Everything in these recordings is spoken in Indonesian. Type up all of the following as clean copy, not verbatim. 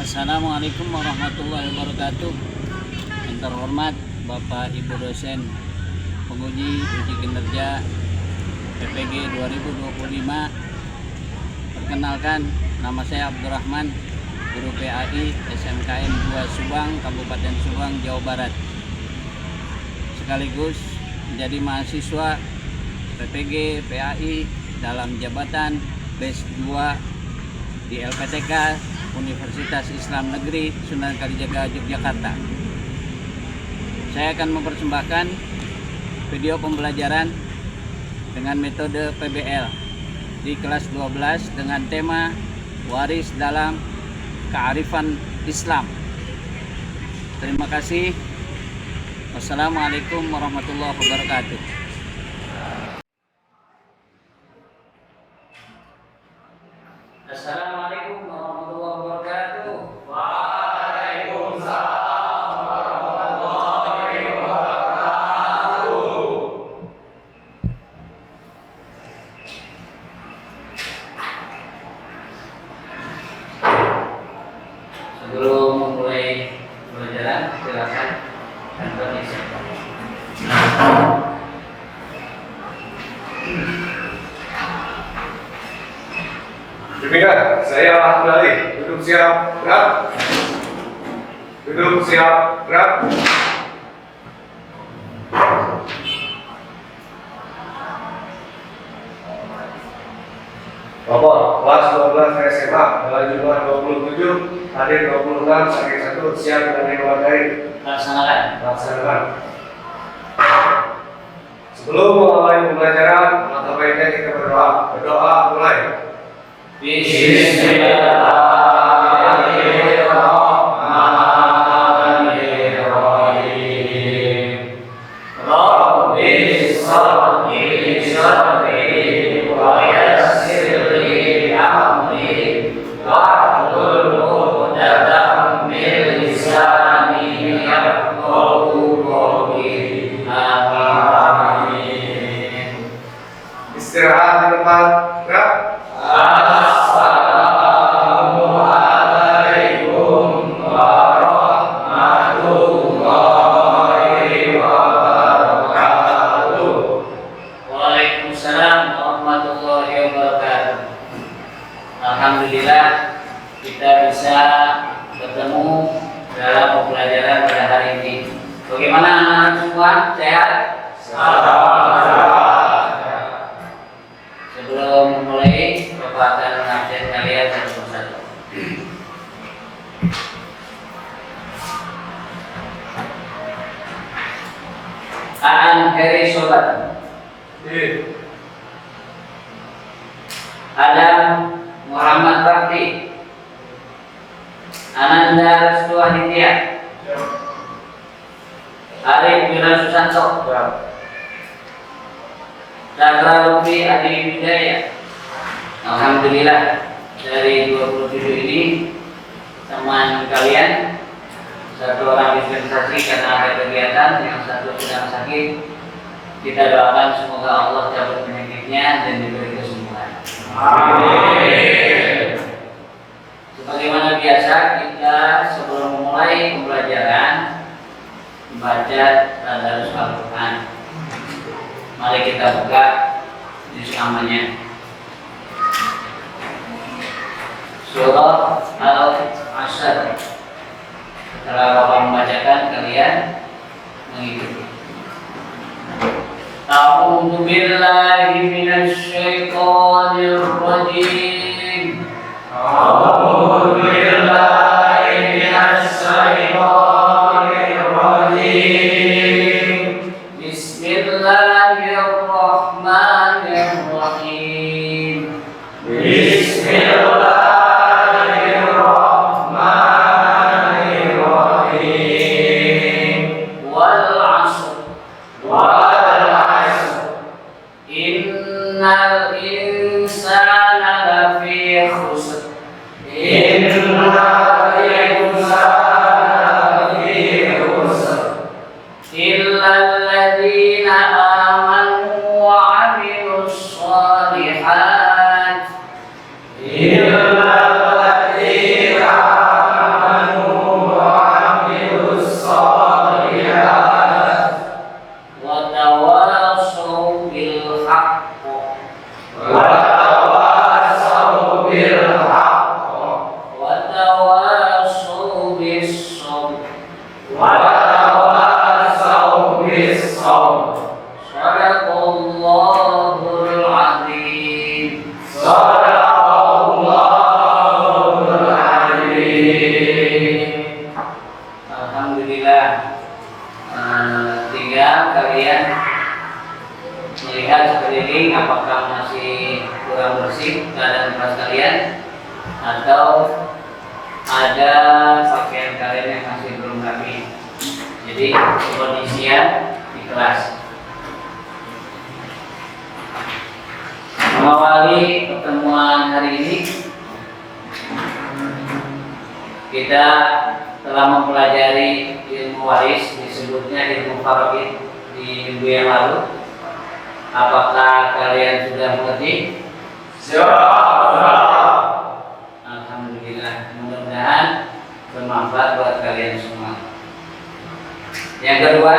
Assalamualaikum warahmatullahi wabarakatuh. Yang terhormat Bapak Ibu dosen penguji uji kinerja PPG 2025. Perkenalkan, nama saya Abdurrahman, guru PAI SMKN 2 Subang, Kabupaten Subang, Jawa Barat. Sekaligus menjadi mahasiswa PPG PAI dalam jabatan BES 2 di LPTK Universitas Islam Negeri Sunan Kalijaga, Yogyakarta. Saya akan mempersembahkan video pembelajaran dengan metode PBL di kelas 12 dengan tema waris dalam kearifan Islam. Terima kasih. Wassalamualaikum warahmatullahi wabarakatuh. Assalamualaikum warahmatullahi wabarakatuh. Waalaikumsalam warahmatullahi wabarakatuh. Sebelum memulai pembelajaran, silakan kantor isi. Demikian, saya kembali. Duduk siap, gerak. Duduk siap, gerak. Bapak, kelas 12 SMA, dalam jumlah 27, hadir 26, sakit 1, siap dengan mewadahi. Laksanakan. Sebelum memulai pembelajaran, maka baiknya kita berdoa. Berdoa mulai. Bismillahirrahmanirrahim. Rabbi shrah li sadri wa yassir li amri wahlul 'uqdatam min lisani yafqahu qawli. Amin. Istirahat di tempat. Gerak. Assalamualaikum warahmatullahi wabarakatuh. Waalaikumsalam warahmatullahi wabarakatuh. Alhamdulillah kita bisa bertemu dalam pembelajaran pada hari ini. Bagaimana anak-anak semua? Sehat? Sebelum memulai, Bapak akan mengabsen kalian satu persatu. Aan Heri Sobat, Adam Muhammad Bakti, Ananda Restu Aditya, Arif Wira Susanto, Chandra Lutfi Adi Wijaya. Alhamdulillah, dari 27 ini teman kalian, satu orang dispensasi karena ada kegiatan, yang satu sedang sakit. Kita doakan semoga Allah cabut penyakitnya dan diberi kesembuhan. Amin. Sebagaimana biasa, kita sebelum memulai pembelajaran membaca tadarus Al-Quran. Mari kita buka juz amannya. Surah Al-Asr. Setelah Bapak membacakan, kalian mengikuti. A'udzu billahi minasy syaithanir rajim. A'udzu billahi minasy syaithanir rajim. Bismillahirrahmanirrahim. Bismillahirrahmanirrahim. Wal 'asr. Wal 'asr. Innal insana lafi khusr. Innal insana lafi khusr. Illal ladzina amanu wa 'amilus shalihat. Illal ladzina ada pakaian kalian yang masih belum rapi. Jadi kondisinya di kelas. Mengawali pertemuan hari ini, kita telah mempelajari ilmu waris, disebutnya ilmu faraid di minggu yang lalu. Apakah kalian sudah mengerti? Alhamdulillah, mudah-mudahan bermanfaat buat kalian semua. Yang kedua,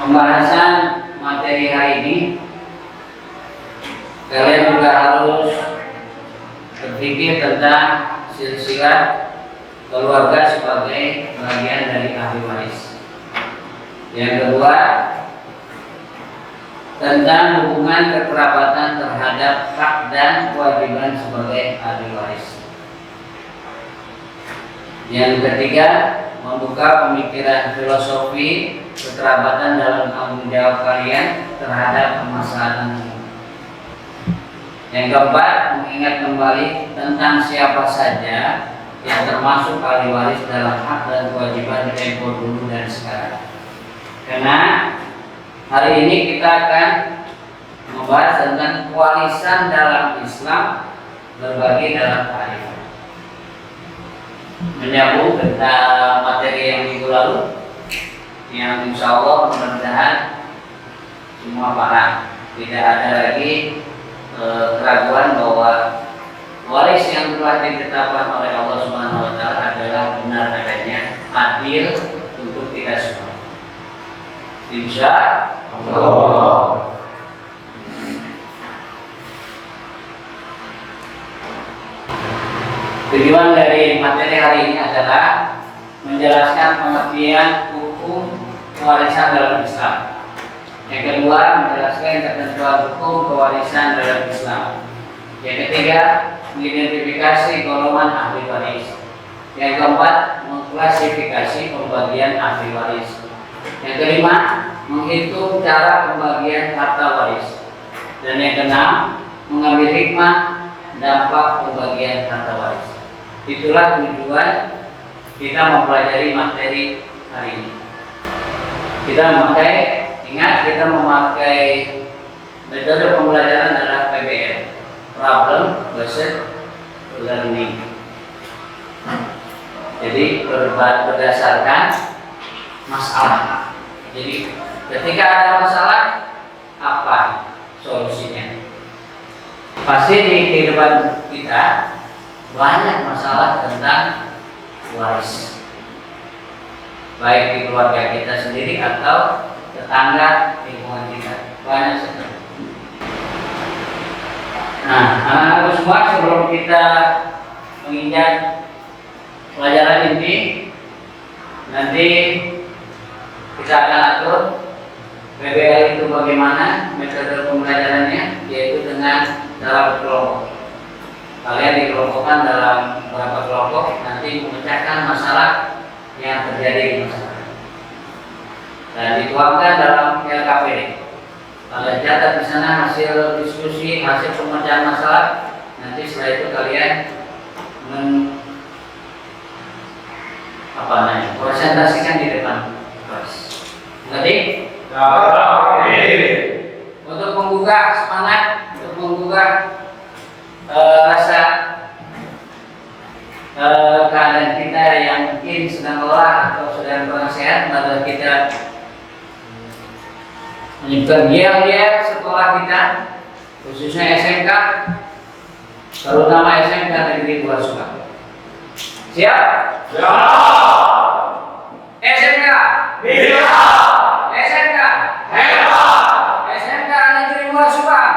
pembahasan materi hari ini, kalian juga harus berpikir tentang silsilah keluarga sebagai bagian dari ahli waris. Yang kedua, tentang hubungan kekerabatan terhadap hak dan kewajiban sebagai ahli waris. Yang ketiga, membuka pemikiran filosofi kekerabatan dalam tanggung jawab kalian terhadap permasalahan ini. Yang keempat, mengingat kembali tentang siapa saja yang termasuk ahli waris dalam hak dan kewajiban tempo dulu dan sekarang. Karena hari ini kita akan membahas tentang kewarisan dalam Islam berbagi dalam kearifan. Menyambung tentang materi yang minggu lalu, yang insya Allah mudah-mudahan semua paham. Tidak ada lagi keraguan bahwa waris yang telah ditetapkan oleh Allah Subhanahu wa taala adalah benar adanya, adil untuk kita semua. Insya Allah. Tujuan dari materi hari ini adalah menjelaskan pengertian hukum kewarisan dalam Islam. Yang kedua, menjelaskan ketentuan hukum kewarisan dalam Islam. Yang ketiga, mengidentifikasi golongan ahli waris. Yang keempat, mengklasifikasi pembagian ahli waris. Yang kelima, menghitung cara pembagian harta waris. Dan yang keenam, mengambil hikmah dampak pembagian harta waris. Itulah tujuan kita mempelajari materi hari ini. Ingat kita memakai metode pembelajaran adalah PBL, Problem Based Learning. Jadi berdasarkan masalah. Jadi ketika ada masalah, apa solusinya? Pasti di kehidupan kita banyak masalah tentang waris, baik di keluarga kita sendiri atau tetangga lingkungan kita, banyak sekali. Nah, anak-anak semua, sebelum kita menginjak pelajaran ini, nanti kita akan atur PBL itu bagaimana metode pembelajarannya, yaitu dengan cara berkelompok. Kalian dikelompokkan dalam beberapa kelompok, nanti memecahkan masalah yang terjadi di masyarakat dan dituangkan dalam LKPD. Kalian catat di sana hasil diskusi, hasil pemecahan masalah. Nanti setelah itu kalian presentasikan di depan kelas. Ngerti? Untuk membuka semangat, untuk membuka rasa keadaan kita yang mungkin sedang lelah atau sedang kurang sehat, maka kita menyebutkan yel-yel sekolah kita, khususnya SMK, terutama SMK Negeri Buasukan. Siap? SMK SMK SMK Negeri Buasukan.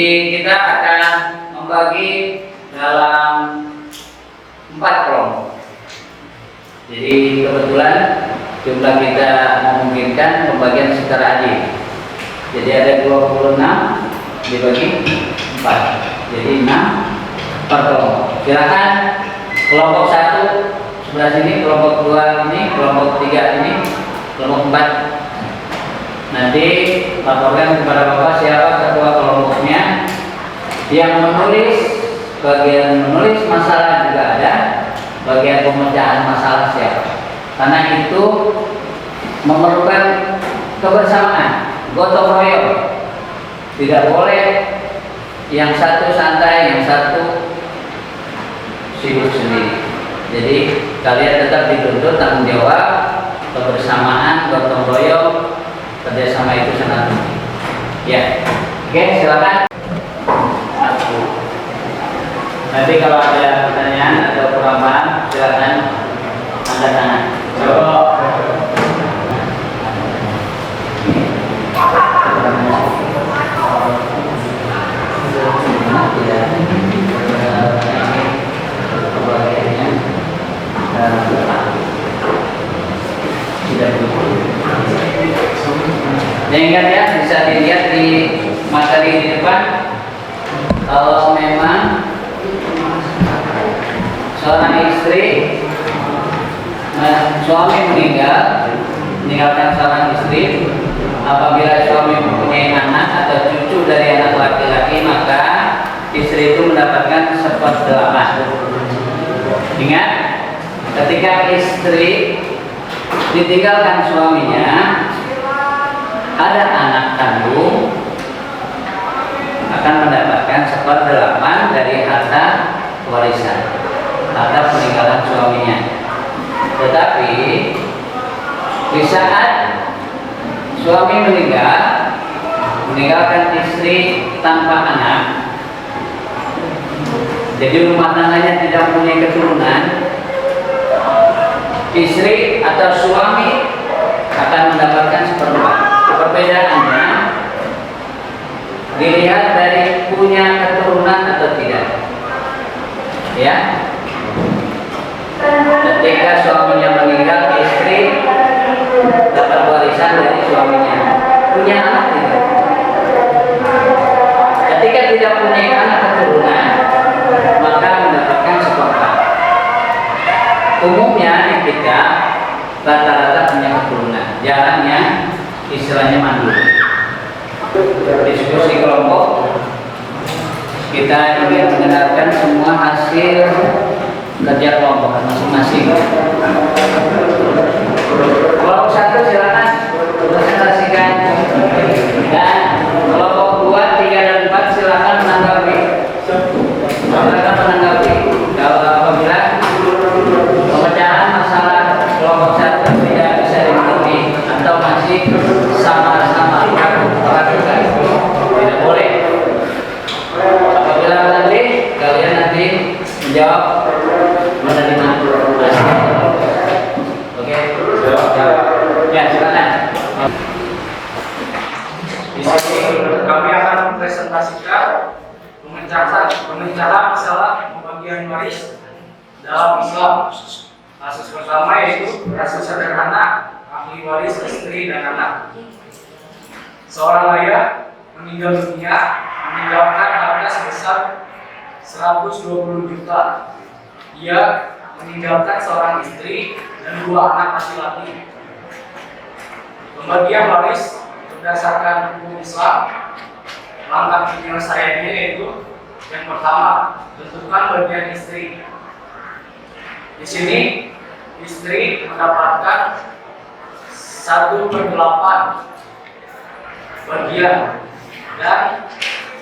Kita akan membagi dalam 4 kelompok. Jadi kebetulan jumlah kita memungkinkan pembagian secara adil. Jadi ada 26 dibagi 4, jadi 6 per kelompok. Silakan kelompok 1 sebelah sini, kelompok 2 ini, kelompok 3 ini, kelompok 4. Nanti laporkan kepada Bapak siapa ketua kelompoknya. Yang menulis, bagian menulis masalah juga ada, bagian pemecahan masalah siapa. Karena itu memerlukan kebersamaan, gotong royong. Tidak boleh yang satu santai, yang satu sibuk sendiri. Jadi kalian tetap dituntut tanggung jawab, kebersamaan, gotong royong, kerjasama itu sangat penting. Ya, oke, silakan. Nanti kalau ada pertanyaan atau kurang paham, silakan angkat tangan. Dan ingat ya, bisa dilihat di materi di depan, kalau memang seorang istri, suami meninggalkan seorang istri, apabila suami mempunyai anak atau cucu dari anak laki-laki, maka istri itu mendapatkan 1/8. Ingat, ketika istri ditinggalkan suaminya, ada anak kandung, akan mendapatkan 1/8 dari harta warisan, harta peninggalan suaminya. Tetapi di saat suami meninggalkan istri tanpa anak, jadi rumah tangganya tidak punya keturunan, istri atau suami akan mendapatkan 1/4. Perbedaannya dilihat dari punya keturunan atau tidak. Ya, ketika suaminya meninggal, istri dapat warisan dari suaminya. Punya anak tidak? Ketika tidak punya anak keturunan, maka mendapatkan 1/4. Umumnya kita rata-rata punya keturunan, jarangnya istilahnya mandul. Diskusi kelompok, kita ingin mendengarkan semua hasil kerja kelompok masing-masing. Kelompok 1 silakan presentasikan, dan kelompok 2, 3 dan 4 silakan menanggapi. Kalau apabila pemecahan masalah kelompok 1 tidak bisa dimengerti atau masih sama-sama lakukan, tidak boleh. Apabila nanti kalian menjawab menerima hasil. Oke? Ya, silakan. Di sini kami akan mempresentasikan pembicaraan masalah pembagian waris dalam Islam. Kasus pertama yaitu kasus sederhana ahli waris istri dan anak. Seorang ayah meninggal dunia meninggalkan harta sebesar 120 juta. Ia meninggalkan seorang istri dan 2 anak laki-laki. Pembagian waris berdasarkan hukum Islam, langkah penyelesaiannya yaitu yang pertama, tentukan bagian istri. Di sini istri mendapatkan 1/8 bagian, dan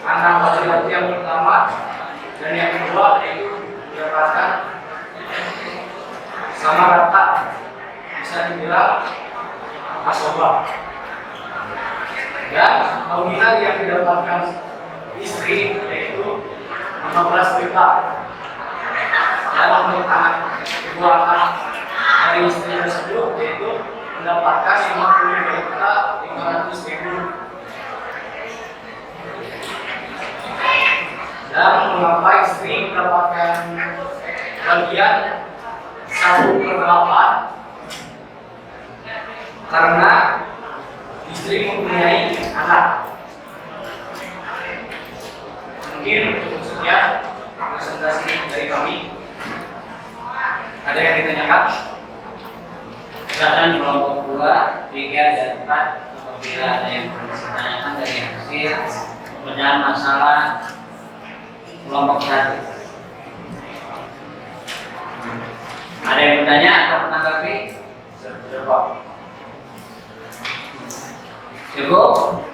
anak laki-laki yang pertama dan yang kedua yaitu mendapatkan sama rata, bisa dibilang asobah. Dan nominal yang didapatkan istri yaitu 15 juta, dan untuk kedua anak dari istri tersebut yaitu mendapatkan 50.500.000. Dan mengapa istri mendapatkan bagian 1/8? Karena istri mempunyai anak. Mungkin cukup sekian presentasi dari kami. Ada yang ditanyakan? Silakan kelompok 2, 3, dan 4 apabila ada yang perlu ditanyakan dari hasil pemecahan masalah kelompok 1. Ada yang bertanya atau menanggapi? Cukup?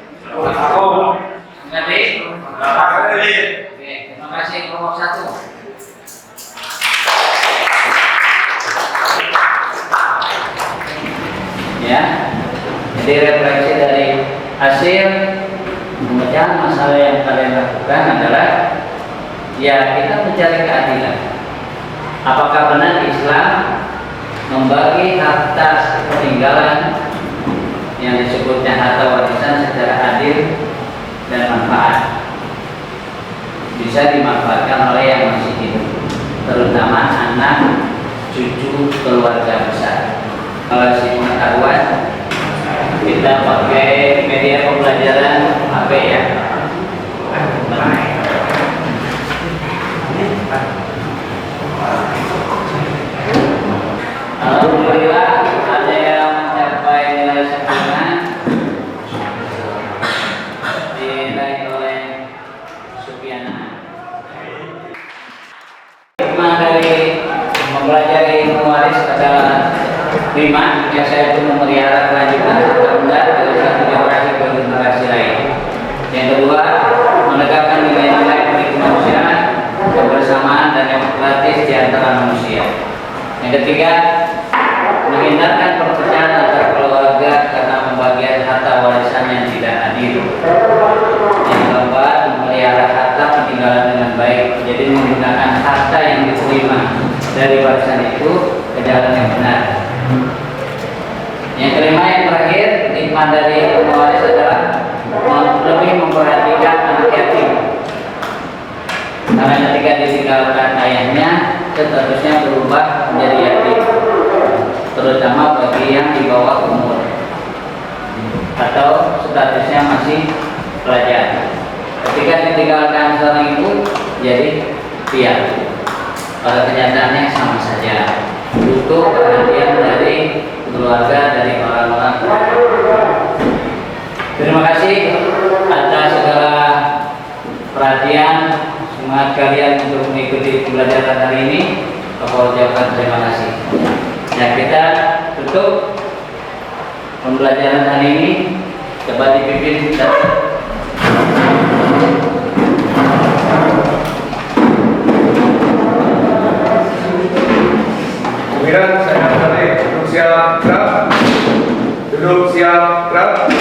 Mengerti? Oke, terima kasih kelompok 1. Ya, jadi refleksi dari hasil pemecahan masalah yang kalian lakukan adalah ya kita mencari keadilan. Apakah benar Islam membagi harta peninggalan yang disebutnya harta warisan secara adil dan manfaat, bisa dimanfaatkan oleh yang masih hidup, terutama anak, cucu, keluarga besar. Kalau si pengetahuan kita pakai media pembelajaran HP ya. Alhamdulillah ada yang mencapai nilai sempurna diraih oleh Supiana. Hikmah dari mempelajari ilmu waris adalah 5, yang saya itu memelihara kelanjutan harta benda dari satu generasi ke generasi lain. Yang kedua, menegakkan nilai-nilai kemanusiaan, kebersamaan dan demokratis di antara manusia. Yang ketiga, menghindarkan perpecahan antar keluarga karena pembagian harta warisan yang tidak adil. Yang keempat, memelihara harta peninggalan dengan baik, jadi menggunakan harta yang diterima dari warisan itu ke jalan yang benar. Yang kelima, yang terakhir, hikmah dari ilmu waris adalah lebih memperhatikan anak yatim. Karena ketika ditinggalkan ayahnya, statusnya berubah menjadi yatim, terutama bagi yang di bawah umur atau statusnya masih pelajar. Ketika ditinggalkan seorang ibu, jadi piatu. Pada kenyataannya sama saja, butuh perhatian dari keluarga, dari orang-orang. Terima kasih atas segala perhatian, semangat kalian untuk mengikuti pembelajaran hari ini. Aku ucapkan terima kasih. Ya, kita tutup pembelajaran hari ini. Coba dipimpin kita. Kemudian saya tarik duduk siap gerak. Duduk siap gerak.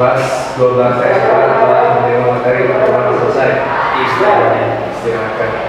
Kelas 12 saya sekarang telah menerima materi telah selesai. Istirahat.